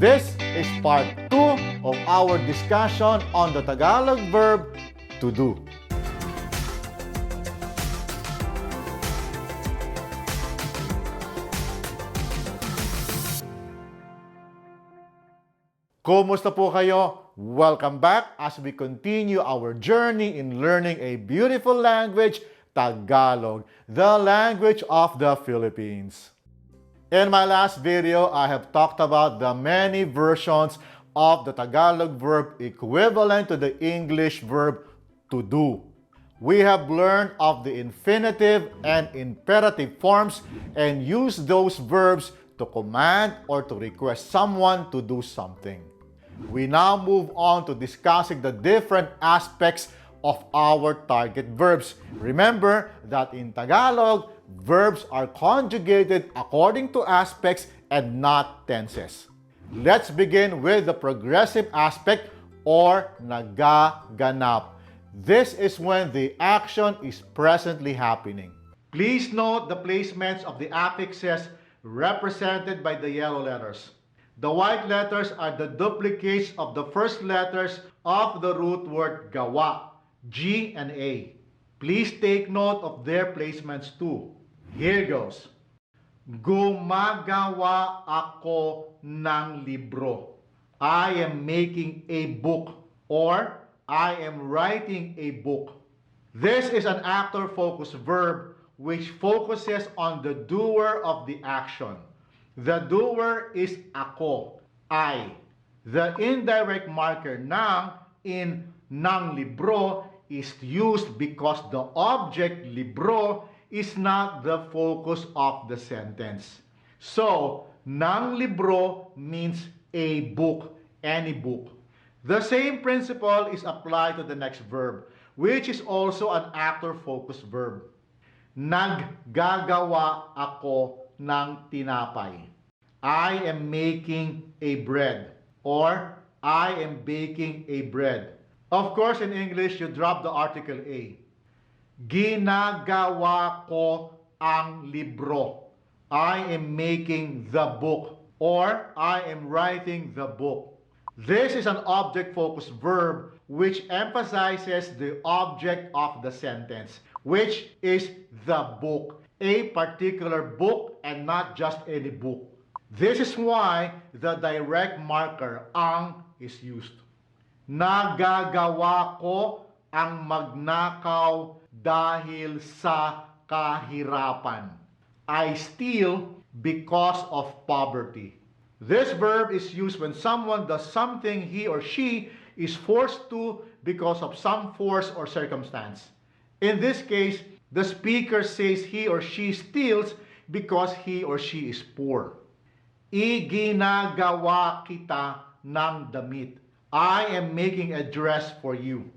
This is part 2 of our discussion on the Tagalog verb to do. Kumusta po kayo? Welcome back as we continue our journey in learning a beautiful language, Tagalog, the language of the Philippines. In my last video, I have talked about the many versions of the Tagalog verb equivalent to the English verb to do. We have learned of the infinitive and imperative forms and used those verbs to command or to request someone to do something. We now move on to discussing the different aspects of our target verbs. Remember that in Tagalog, verbs are conjugated according to aspects and not tenses. Let's begin with the progressive aspect or Nagaganap. This is when the action is presently happening. Please note the placements of the affixes represented by the yellow letters. The white letters are the duplicates of the first letters of the root word Gawâ, G and A. Please take note of their placements too. Here goes. Gumagawa ako ng libro. I am making a book or I am writing a book. This is an actor-focused verb which focuses on the doer of the action. The doer is ako, I. The indirect marker ng in ng libro is used because the object libro is not the focus of the sentence. So, ng libro means a book, any book. The same principle is applied to the next verb, which is also an actor-focused verb. Naggagawa ako ng tinapay. I am making a bread or I am baking a bread. Of course, in English, you drop the article A. Ginagawa ko ang libro. I am making the book or I am writing the book. This is an object-focused verb which emphasizes the object of the sentence, which is the book, a particular book and not just any book. This is why the direct marker ang is used. Nagagawa ko ang magnakaw dahil sa kahirapan. I steal because of poverty. This verb is used when someone does something he or she is forced to because of some force or circumstance. In this case, the speaker says he or she steals because he or she is poor. Iginagawa kita ng damit. I am making a dress for you.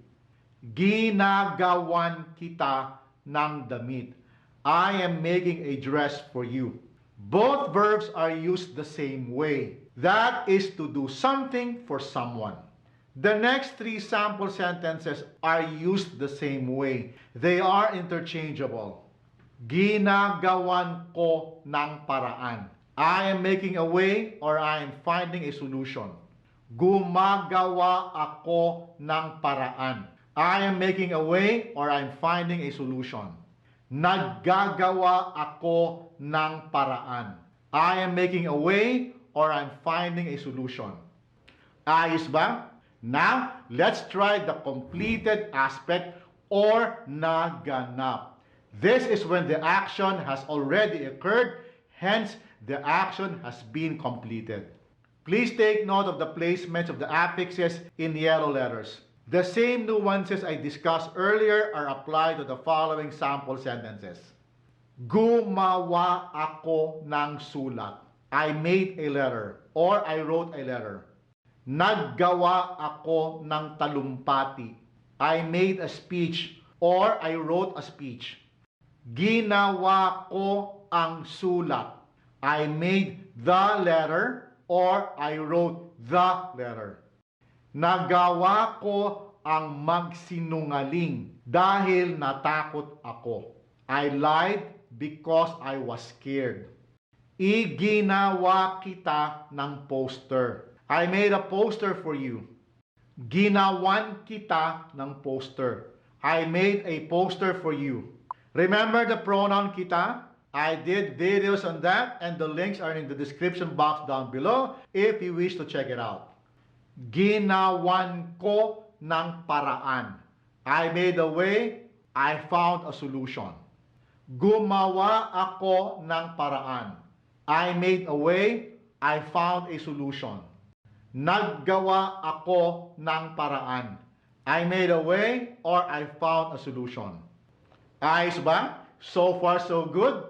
Ginagawan kita ng damit. I am making a dress for you. Both verbs are used the same way. That is to do something for someone. The next three sample sentences are used the same way. They are interchangeable. Ginagawan ko ng paraan. I am making a way or I am finding a solution. Gumagawa ako ng paraan. I am making a way or I am finding a solution. Naggagawa ako ng paraan. I am making a way or I am finding a solution. Ayos ba? Now, let's try the completed aspect or naganap. This is when the action has already occurred, hence the action has been completed. Please take note of the placements of the affixes in yellow letters. The same nuances I discussed earlier are applied to the following sample sentences. Gumawa ako ng sulat. I made a letter or I wrote a letter. Naggawa ako ng talumpati. I made a speech or I wrote a speech. Ginawa ko ang sulat. I made the letter or I wrote the letter. Nagawa ko ang magsinungaling dahil natakot ako. I lied because I was scared. Iginawa kita ng poster. I made a poster for you. Ginawan kita ng poster. I made a poster for you. Remember the pronoun kita? I did videos on that and the links are in the description box down below if you wish to check it out. Ginawan ko ng paraan. I made a way, I found a solution. Gumawa ako ng paraan. I made a way, I found a solution. Naggawa ako ng paraan. I made a way or I found a solution. Ayos ba? So far so good?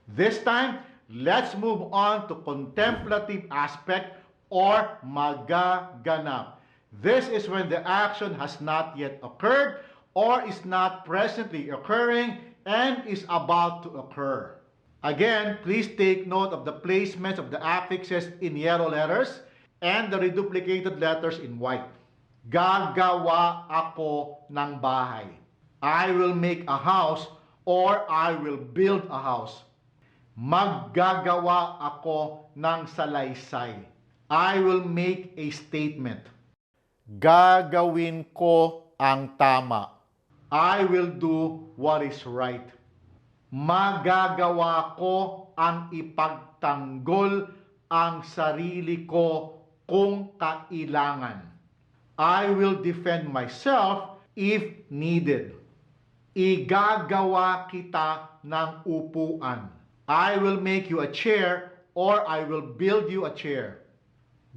This time, let's move on to contemplative aspect or magaganap. This is when the action has not yet occurred or is not presently occurring and is about to occur. Again, please take note of the placements of the affixes in yellow letters and the reduplicated letters in white. Gagawa ako ng bahay. I will make a house or I will build a house. Maggagawa ako ng salaysay. I will make a statement. Gagawin ko ang tama. I will do what is right. Magagawa ko ang ipagtanggol ang sarili ko kung kailangan. I will defend myself if needed. Igagawa kita ng upuan. I will make you a chair or I will build you a chair.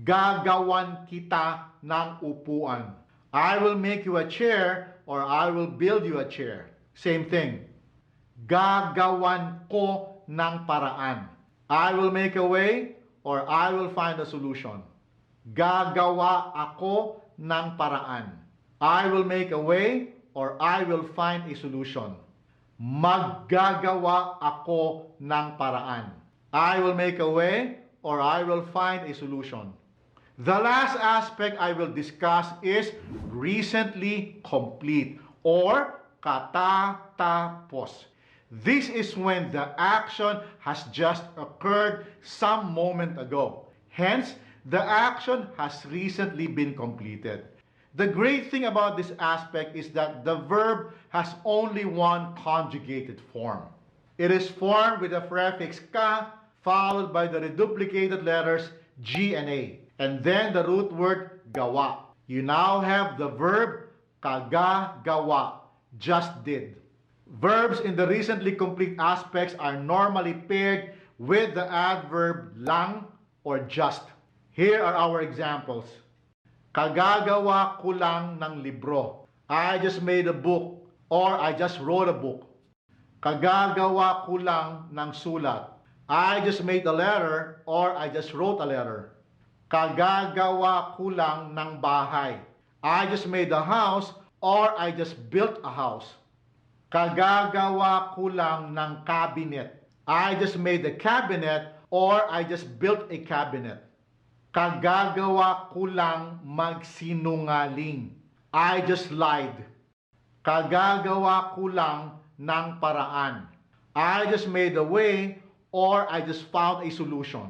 Gagawan kita ng upuan. I will make you a chair or I will build you a chair. Same thing. Gagawan ko ng paraan. I will make a way or I will find a solution. Gagawa ako ng paraan. I will make a way or I will find a solution. Maggagawa ako ng paraan. I will make a way or I will find a solution. The last aspect I will discuss is recently complete or katatapos. This is when the action has just occurred some moment ago. Hence, the action has recently been completed. The great thing about this aspect is that the verb has only one conjugated form. It is formed with the prefix ka followed by the reduplicated letters G and A, and then the root word gawa. You now have the verb kagagawa, just did. Verbs in the recently complete aspects are normally paired with the adverb lang or just. Here are our examples. Kagagawa ko lang ng libro. I just made a book or I just wrote a book. Kagagawa ko lang ng sulat. I just made a letter or I just wrote a letter. Kagagawa ko lang ng bahay. I just made a house or I just built a house. Kagagawa ko lang ng cabinet. I just made a cabinet or I just built a cabinet. Kagagawa ko lang magsinungaling. I just lied. Kagagawa ko lang ng paraan. I just made a way or I just found a solution.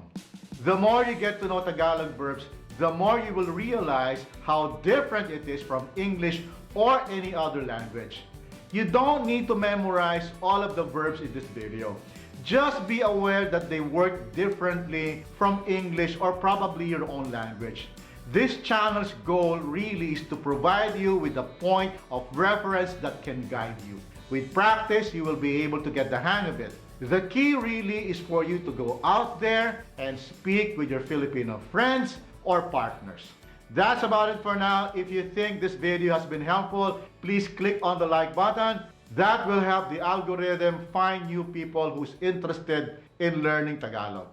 The more you get to know Tagalog verbs, the more you will realize how different it is from English or any other language. You don't need to memorize all of the verbs in this video. Just be aware that they work differently from English or probably your own language. This channel's goal really is to provide you with a point of reference that can guide you. With practice, you will be able to get the hang of it. The key really is for you to go out there and speak with your Filipino friends or partners. That's about it for now. If you think this video has been helpful, please click on the like button. That will help the algorithm find new people who's interested in learning Tagalog.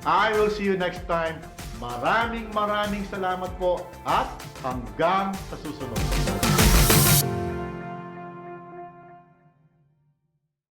I will see you next time. Maraming salamat po at hanggang sa susunod.